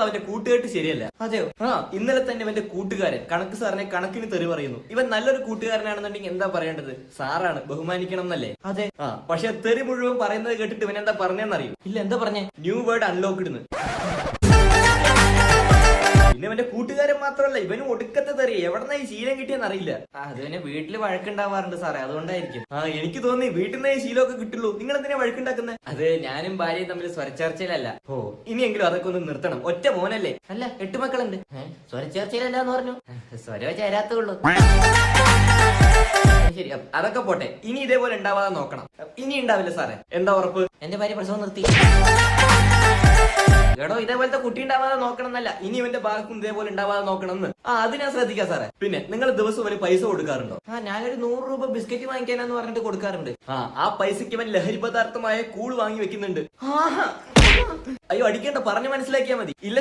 അവന്റെ കൂട്ടുകെട്ട് ശരിയല്ല. അതെയോ? ഇന്നലെ തന്നെ അവന്റെ കൂട്ടുകാരൻ കണക്ക് സാറിനെ കണക്കിന് തെറി പറയുന്നു. ഇവൻ നല്ലൊരു കൂട്ടുകാരനാണെന്നുണ്ടെങ്കിൽ എന്താ പറയേണ്ടത്? സാറാണ്, ബഹുമാനിക്കണം എന്നല്ലേ? അതെ. പക്ഷെ തെറി മുഴുവൻ പറയുന്നത് കേട്ടിട്ട് ഇവൻ എന്താ പറഞ്ഞെന്നറിയും? ഇല്ല, എന്താ പറഞ്ഞേ? New word unlocked. പിന്നെ അവന്റെ കൂട്ടുകാരൻ മാത്രമല്ല, ഇവനും ഒടുക്കത്തെ തെറി. എവിടെന്നാ ഈ ശീലം കിട്ടിയെന്ന് അറിയില്ല. അത് പിന്നെ വീട്ടില് വഴക്കുണ്ടാവാറുണ്ട് സാറേ, അതുകൊണ്ടായിരിക്കും. എനിക്ക് തോന്നി വീട്ടിൽ നിന്ന് ഈ ശീലമൊക്കെ കിട്ടുള്ളൂ. നിങ്ങൾ എന്തിനാ വഴക്കുണ്ടാക്കുന്നത്? അത് ഞാനും ഭാര്യയും തമ്മിൽ സ്വരച്ചേർച്ചയിലല്ല. ഇനിയെങ്കിലും അതൊക്കെ ഒന്ന് നിർത്തണം. ഒറ്റ മോനല്ലേ? അല്ല, 8 മക്കളുണ്ട്. സ്വരച്ചേർച്ചയിലല്ലാന്ന് പറഞ്ഞു. സ്വരം ചേരാത്തുള്ളൂ. ശരി, അതൊക്കെ പോട്ടെ. ഇനി ഇതേപോലെ ഉണ്ടാവാതെ നോക്കണം. ഇനി ഉണ്ടാവില്ല സാറേ. എന്താ ഉറപ്പ്? എന്റെ ഭാര്യ പ്രസവം നിർത്തി. എടോ, ഇതേപോലത്തെ കുട്ടി ഉണ്ടാവാതെ നോക്കണം എന്നല്ല, ഇനി ഇവന്റെ ഭാഗത്തും ഇതേപോലെ ഉണ്ടാവാതെ നോക്കണം എന്ന്. അത് ഞാൻ ശ്രദ്ധിക്കാം സാറേ. പിന്നെ നിങ്ങൾ ദിവസം ഒരു പൈസ കൊടുക്കാറുണ്ടോ? ഞാനൊരു 100 രൂപ ബിസ്ക്കറ്റ് വാങ്ങിക്കാനെന്ന് പറഞ്ഞിട്ട് കൊടുക്കാറുണ്ട്. ആ പൈസക്ക് ഇവൻ ലഹരി പദാർത്ഥമായ കൂൾ വാങ്ങി വെക്കുന്നുണ്ട്. അയ്യോ, അടിക്കേണ്ട, പറഞ്ഞു മനസ്സിലാക്കിയാൽ മതി. ഇല്ല